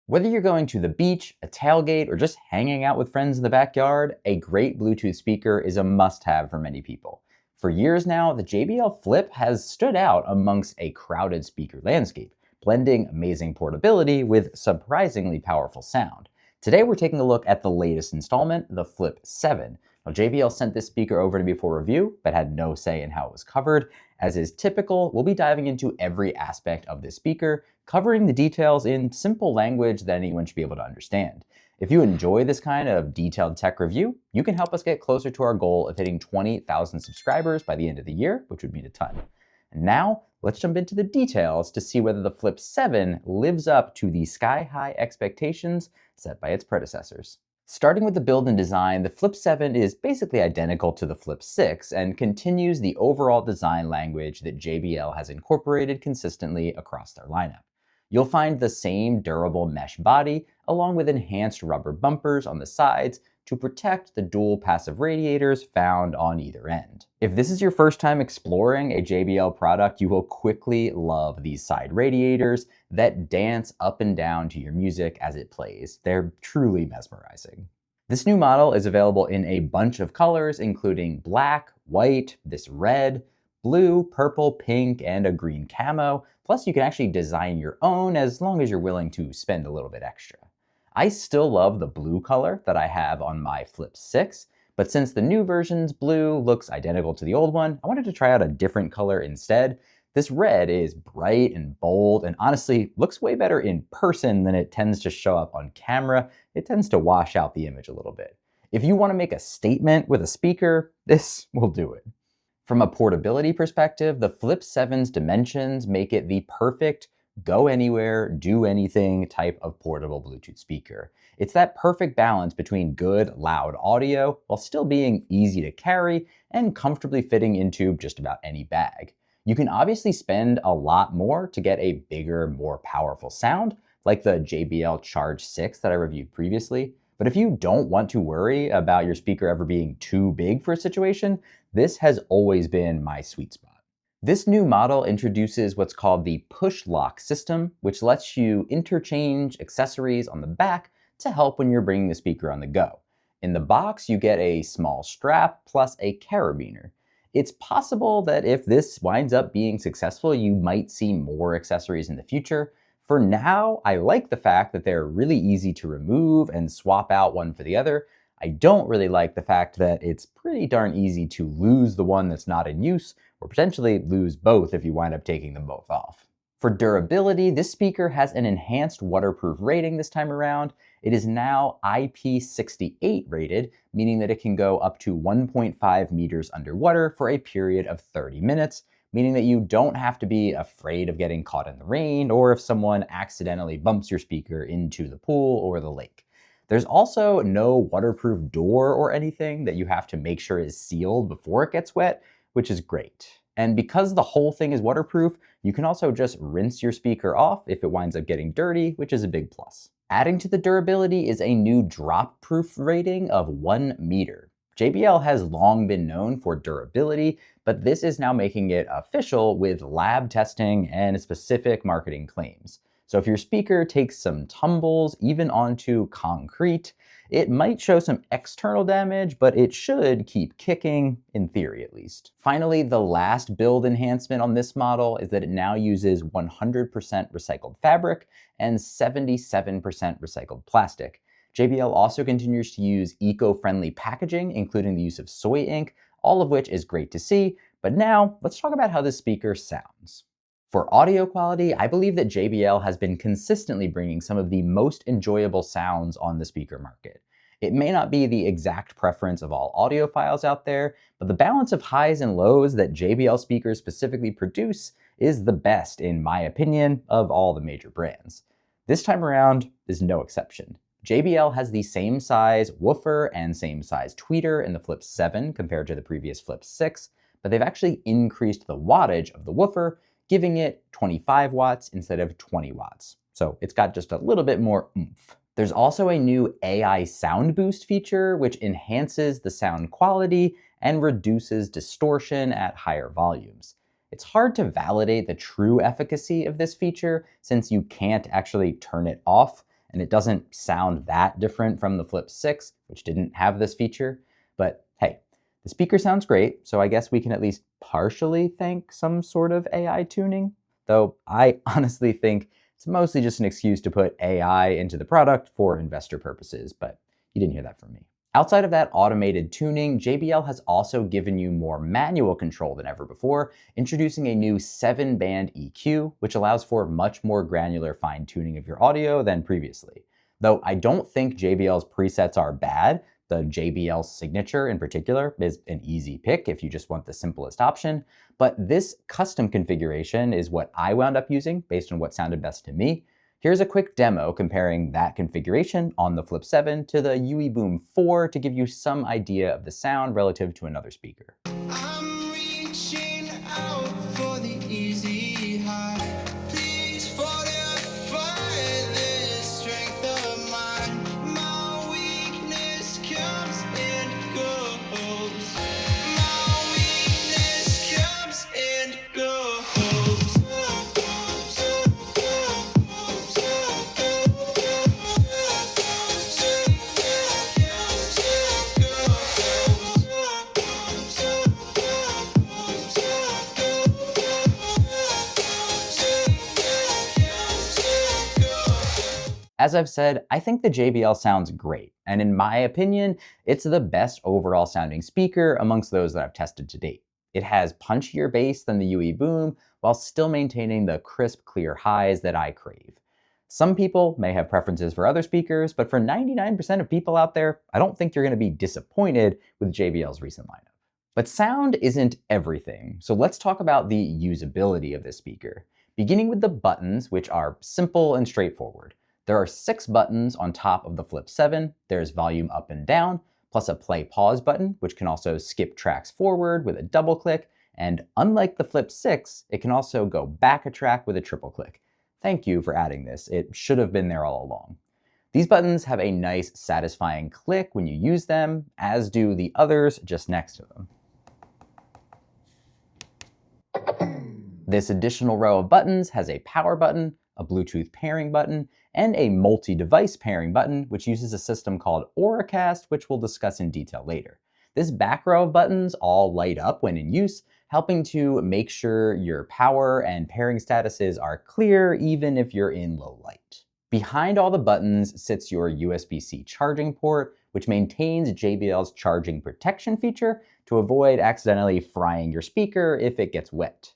Whether you're going to the beach, a tailgate, or just hanging out with friends in the backyard, a great Bluetooth speaker is a must-have for many people. For years now, the JBL Flip has stood out amongst a crowded speaker landscape, blending amazing portability with surprisingly powerful sound. Today we're taking a look at the latest installment, the Flip 7. Now, JBL sent this speaker over to me for review, but had no say in how it was covered. As is typical, we'll be diving into every aspect of this speaker, covering the details in simple language that anyone should be able to understand. If you enjoy this kind of detailed tech review, you can help us get closer to our goal of hitting 20,000 subscribers by the end of the year, which would mean a ton. And now, let's jump into the details to see whether the Flip 7 lives up to the sky-high expectations set by its predecessors. Starting with the build and design, the Flip 7 is basically identical to the Flip 6 and continues the overall design language that JBL has incorporated consistently across their lineup. You'll find the same durable mesh body along with enhanced rubber bumpers on the sides to protect the dual passive radiators found on either end. If this is your first time exploring a JBL product, you will quickly love these side radiators that dance up and down to your music as it plays. They're truly mesmerizing. This new model is available in a bunch of colors, including black, white, this red, blue, purple, pink, and a green camo. Plus, you can actually design your own as long as you're willing to spend a little bit extra. I still love the blue color that I have on my Flip 6, but since the new version's blue looks identical to the old one, I wanted to try out a different color instead. This red is bright and bold and honestly looks way better in person than it tends to show up on camera. It tends to wash out the image a little bit. If you want to make a statement with a speaker, this will do it. From a portability perspective, the Flip 7's dimensions make it the perfect go anywhere, do anything type of portable Bluetooth speaker. It's that perfect balance between good, loud audio while still being easy to carry and comfortably fitting into just about any bag. You can obviously spend a lot more to get a bigger, more powerful sound, like the JBL Charge 6 that I reviewed previously. But if you don't want to worry about your speaker ever being too big for a situation, this has always been my sweet spot. This new model introduces what's called the PushLock system, which lets you interchange accessories on the back to help when you're bringing the speaker on the go. In the box, you get a small strap plus a carabiner. It's possible that if this winds up being successful, you might see more accessories in the future. For now, I like the fact that they're really easy to remove and swap out one for the other. I don't really like the fact that it's pretty darn easy to lose the one that's not in use, or potentially lose both if you wind up taking them both off. For durability, this speaker has an enhanced waterproof rating this time around. It is now IP68 rated, meaning that it can go up to 1.5 meters underwater for a period of 30 minutes, meaning that you don't have to be afraid of getting caught in the rain or if someone accidentally bumps your speaker into the pool or the lake. There's also no waterproof door or anything that you have to make sure is sealed before it gets wet, which is great. And because the whole thing is waterproof, you can also just rinse your speaker off if it winds up getting dirty, which is a big plus. Adding to the durability is a new drop-proof rating of 1 meter. JBL has long been known for durability, but this is now making it official with lab testing and specific marketing claims. So if your speaker takes some tumbles, even onto concrete, it might show some external damage, but it should keep kicking, in theory at least. Finally, the last build enhancement on this model is that it now uses 100% recycled fabric and 77% recycled plastic. JBL also continues to use eco-friendly packaging, including the use of soy ink, all of which is great to see. But now, let's talk about how this speaker sounds. For audio quality, I believe that JBL has been consistently bringing some of the most enjoyable sounds on the speaker market. It may not be the exact preference of all audiophiles out there, but the balance of highs and lows that JBL speakers specifically produce is the best, in my opinion, of all the major brands. This time around is no exception. JBL has the same size woofer and same size tweeter in the Flip 7 compared to the previous Flip 6, but they've actually increased the wattage of the woofer, giving it 25 watts instead of 20 watts. So it's got just a little bit more oomph. There's also a new AI sound boost feature, which enhances the sound quality and reduces distortion at higher volumes. It's hard to validate the true efficacy of this feature since you can't actually turn it off, and it doesn't sound that different from the Flip 6, which didn't have this feature. But hey, the speaker sounds great, so I guess we can at least partially thank some sort of AI tuning, though I honestly think it's mostly just an excuse to put AI into the product for investor purposes, but you didn't hear that from me. Outside of that automated tuning, JBL has also given you more manual control than ever before, introducing a new 7-band EQ, which allows for much more granular fine-tuning of your audio than previously. Though I don't think JBL's presets are bad, the JBL Signature in particular is an easy pick if you just want the simplest option, but this custom configuration is what I wound up using based on what sounded best to me. Here's a quick demo comparing that configuration on the Flip 7 to the UE Boom 4 to give you some idea of the sound relative to another speaker. I'm reaching out for the easy high. Please fortify this strength of mine. My weakness comes and goes. My weakness comes and goes. As I've said, I think the JBL sounds great, and in my opinion, it's the best overall sounding speaker amongst those that I've tested to date. It has punchier bass than the UE Boom, while still maintaining the crisp, clear highs that I crave. Some people may have preferences for other speakers, but for 99% of people out there, I don't think you're going to be disappointed with JBL's recent lineup. But sound isn't everything, so let's talk about the usability of this speaker. Beginning with the buttons, which are simple and straightforward. There are 6 buttons on top of the Flip 7. There's volume up and down, plus a play pause button, which can also skip tracks forward with a double click. And unlike the Flip 6, it can also go back a track with a triple click. Thank you for adding this. It should have been there all along. These buttons have a nice, satisfying click when you use them, as do the others just next to them. This additional row of buttons has a power button, a Bluetooth pairing button, and a multi-device pairing button, which uses a system called Auracast, which we'll discuss in detail later. This back row of buttons all light up when in use, helping to make sure your power and pairing statuses are clear even if you're in low light. Behind all the buttons sits your USB-C charging port, which maintains JBL's charging protection feature to avoid accidentally frying your speaker if it gets wet.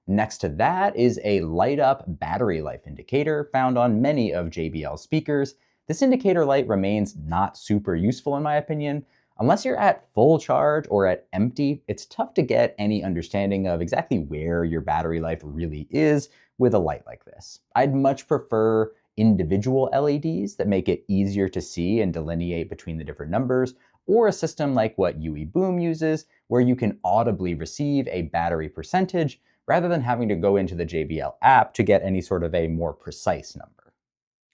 Next to that is a light up battery life indicator found on many of JBL's speakers. This indicator light remains not super useful in my opinion. Unless you're at full charge or at empty, it's tough to get any understanding of exactly where your battery life really is with a light like this. I'd much prefer individual LEDs that make it easier to see and delineate between the different numbers, or a system like what UE Boom uses, where you can audibly receive a battery percentage rather than having to go into the JBL app to get any sort of a more precise number.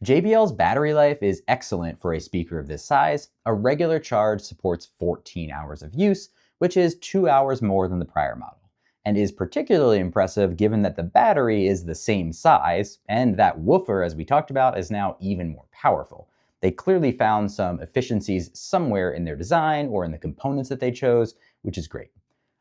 JBL's battery life is excellent for a speaker of this size. A regular charge supports 14 hours of use, which is 2 hours more than the prior model, and is particularly impressive given that the battery is the same size, and that woofer, as we talked about, is now even more powerful. They clearly found some efficiencies somewhere in their design or in the components that they chose, which is great.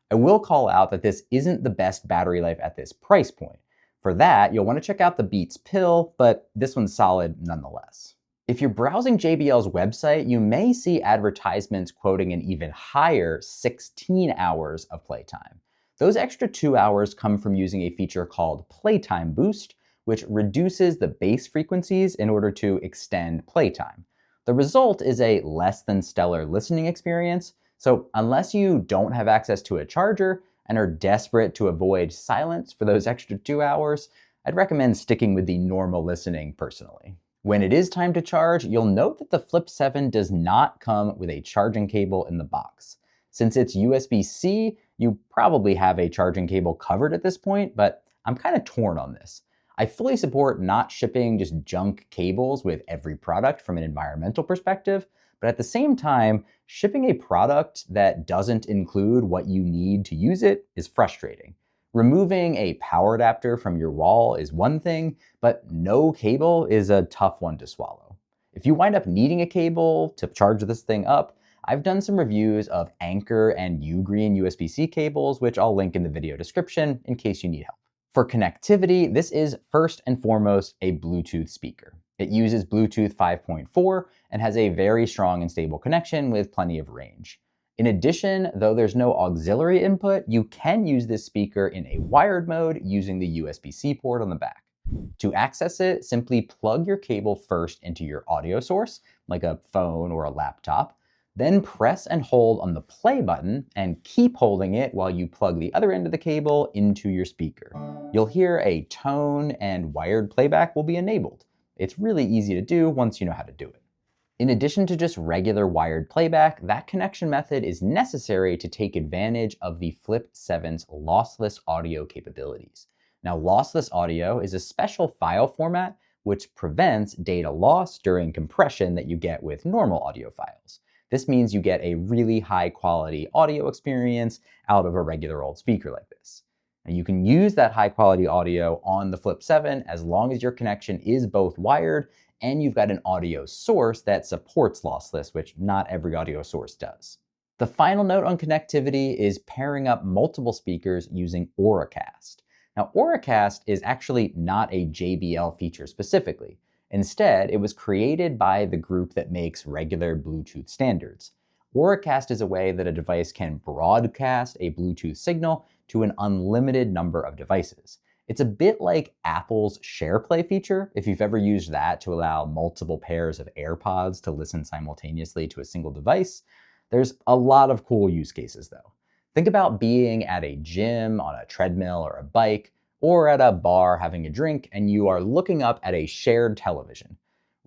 I will call out that this isn't the best battery life at this price point. For that, you'll want to check out the Beats Pill, but this one's solid nonetheless. If you're browsing JBL's website, you may see advertisements quoting an even higher 16 hours of playtime. Those extra 2 hours come from using a feature called PartyBoost, which reduces the bass frequencies in order to extend playtime. The result is a less than stellar listening experience, so unless you don't have access to a charger and are desperate to avoid silence for those extra 2 hours, I'd recommend sticking with the normal listening personally. When it is time to charge, you'll note that the Flip 7 does not come with a charging cable in the box. Since it's USB-C, you probably have a charging cable covered at this point, but I'm kind of torn on this. I fully support not shipping just junk cables with every product from an environmental perspective, but at the same time, shipping a product that doesn't include what you need to use it is frustrating. Removing a power adapter from your wall is one thing, but no cable is a tough one to swallow. If you wind up needing a cable to charge this thing up, I've done some reviews of Anker and Ugreen USB-C cables, which I'll link in the video description in case you need help. For connectivity, this is first and foremost a Bluetooth speaker. It uses Bluetooth 5.4 and has a very strong and stable connection with plenty of range. In addition, though there's no auxiliary input, you can use this speaker in a wired mode using the USB-C port on the back. To access it, simply plug your cable first into your audio source, like a phone or a laptop, then press and hold on the play button and keep holding it while you plug the other end of the cable into your speaker. You'll hear a tone and wired playback will be enabled. It's really easy to do once you know how to do it. In addition to just regular wired playback, that connection method is necessary to take advantage of the Flip 7's lossless audio capabilities. Now, lossless audio is a special file format which prevents data loss during compression that you get with normal audio files. This means you get a really high quality audio experience out of a regular old speaker like this. And you can use that high quality audio on the Flip 7 as long as your connection is both wired and you've got an audio source that supports lossless, which not every audio source does. The final note on connectivity is pairing up multiple speakers using Auracast. Now, Auracast is actually not a JBL feature specifically. Instead, it was created by the group that makes regular Bluetooth standards. Auracast is a way that a device can broadcast a Bluetooth signal to an unlimited number of devices. It's a bit like Apple's SharePlay feature, if you've ever used that to allow multiple pairs of AirPods to listen simultaneously to a single device. There's a lot of cool use cases though. Think about being at a gym, on a treadmill or a bike, or at a bar having a drink, and you are looking up at a shared television.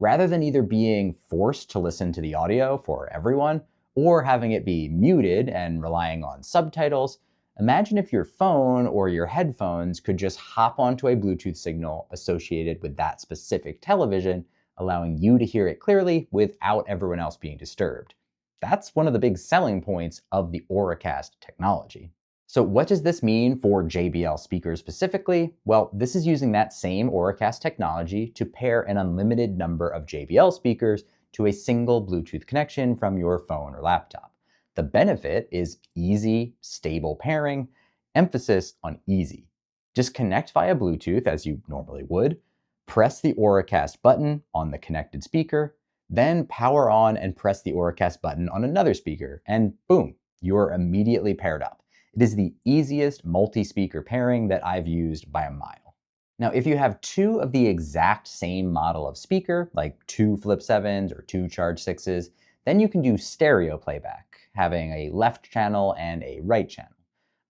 Rather than either being forced to listen to the audio for everyone, or having it be muted and relying on subtitles, imagine if your phone or your headphones could just hop onto a Bluetooth signal associated with that specific television, allowing you to hear it clearly without everyone else being disturbed. That's one of the big selling points of the Auracast technology. So what does this mean for JBL speakers specifically? Well, this is using that same Auracast technology to pair an unlimited number of JBL speakers to a single Bluetooth connection from your phone or laptop. The benefit is easy, stable pairing, emphasis on easy. Just connect via Bluetooth as you normally would, press the Auracast button on the connected speaker, then power on and press the Auracast button on another speaker, and boom, you're immediately paired up. It is the easiest multi-speaker pairing that I've used by a mile. Now, if you have two of the exact same model of speaker, like two Flip 7s or two Charge 6s, then you can do stereo playback, having a left channel and a right channel.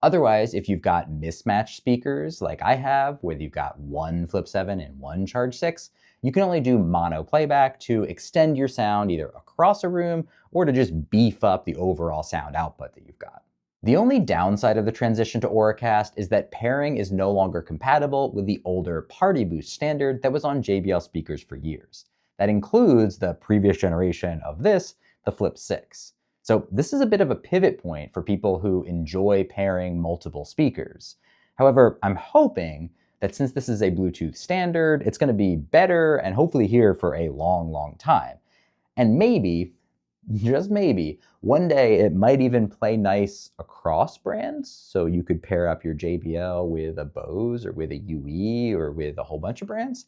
Otherwise, if you've got mismatched speakers like I have, whether you've got one Flip 7 and one Charge 6, you can only do mono playback to extend your sound either across a room or to just beef up the overall sound output that you've got. The only downside of the transition to Auracast is that pairing is no longer compatible with the older PartyBoost standard that was on JBL speakers for years. That includes the previous generation of this, the Flip 6. So this is a bit of a pivot point for people who enjoy pairing multiple speakers. However, I'm hoping that since this is a Bluetooth standard, it's going to be better and hopefully here for a long, long time. And maybe, just maybe, one day it might even play nice across brands. So you could pair up your JBL with a Bose or with a UE or with a whole bunch of brands.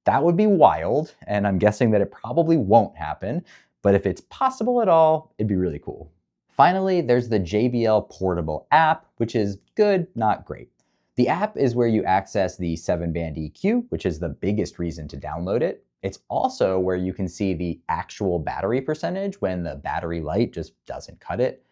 That would be wild, and I'm guessing that it probably won't happen, but if it's possible at all, it'd be really cool. Finally, there's the JBL Portable app, which is good, not great. The app is where you access the 7-band EQ, which is the biggest reason to download it. It's also where you can see the actual battery percentage when the battery light just doesn't cut it,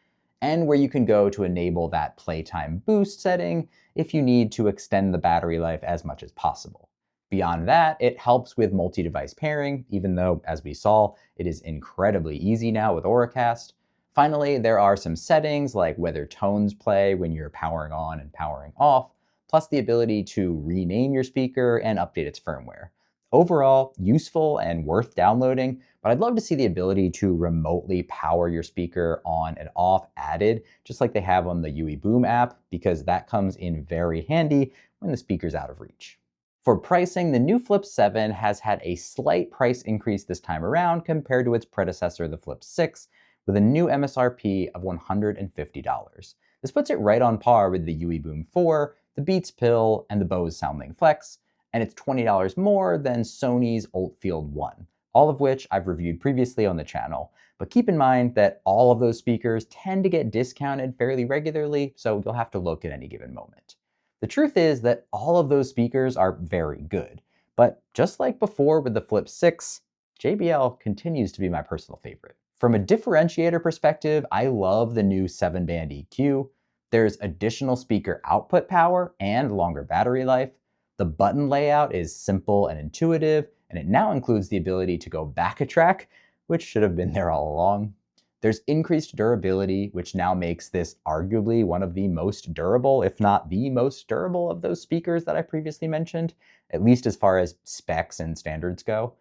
and where you can go to enable that playtime boost setting if you need to extend the battery life as much as possible. Beyond that, it helps with multi-device pairing, even though, as we saw, it is incredibly easy now with Auracast. Finally, there are some settings like whether tones play when you're powering on and powering off, plus the ability to rename your speaker and update its firmware. Overall, useful and worth downloading, but I'd love to see the ability to remotely power your speaker on and off added, just like they have on the UE Boom app, because that comes in very handy when the speaker's out of reach. For pricing, the new Flip 7 has had a slight price increase this time around compared to its predecessor, the Flip 6, with a new MSRP of $150. This puts it right on par with the UE Boom 4, the Beats Pill, and the Bose SoundLink Flex, and it's $20 more than Sony's Altfield 1, all of which I've reviewed previously on the channel. But keep in mind that all of those speakers tend to get discounted fairly regularly, so you'll have to look at any given moment. The truth is that all of those speakers are very good, but just like before with the Flip 6, JBL continues to be my personal favorite. From a differentiator perspective, I love the new 7-band EQ. There's additional speaker output power and longer battery life. The button layout is simple and intuitive, and it now includes the ability to go back a track, which should have been there all along. There's increased durability, which now makes this arguably one of the most durable, if not the most durable of those speakers that I previously mentioned, at least as far as specs and standards go.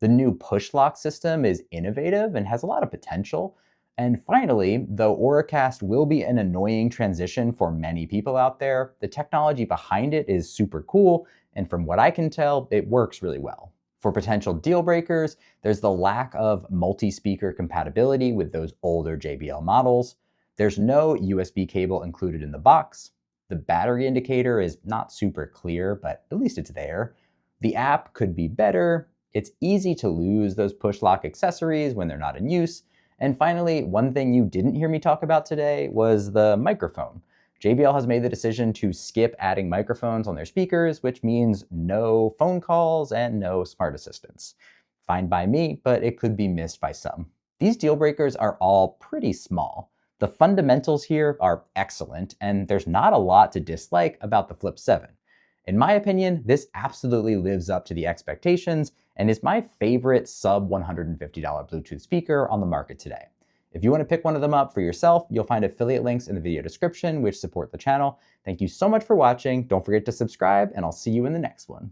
The new PushLock system is innovative and has a lot of potential. And finally, though Auracast will be an annoying transition for many people out there, the technology behind it is super cool, and from what I can tell, it works really well. For potential deal breakers, there's the lack of multi-speaker compatibility with those older JBL models. There's no USB cable included in the box. The battery indicator is not super clear, but at least it's there. The app could be better. It's easy to lose those PushLock accessories when they're not in use. And finally, one thing you didn't hear me talk about today was the microphone. JBL has made the decision to skip adding microphones on their speakers, which means no phone calls and no smart assistants. Fine by me, but it could be missed by some. These deal breakers are all pretty small. The fundamentals here are excellent, and there's not a lot to dislike about the Flip 7. In my opinion, this absolutely lives up to the expectations and is my favorite sub $150 Bluetooth speaker on the market today. If you want to pick one of them up for yourself, you'll find affiliate links in the video description which support the channel. Thank you so much for watching. Don't forget to subscribe, and I'll see you in the next one.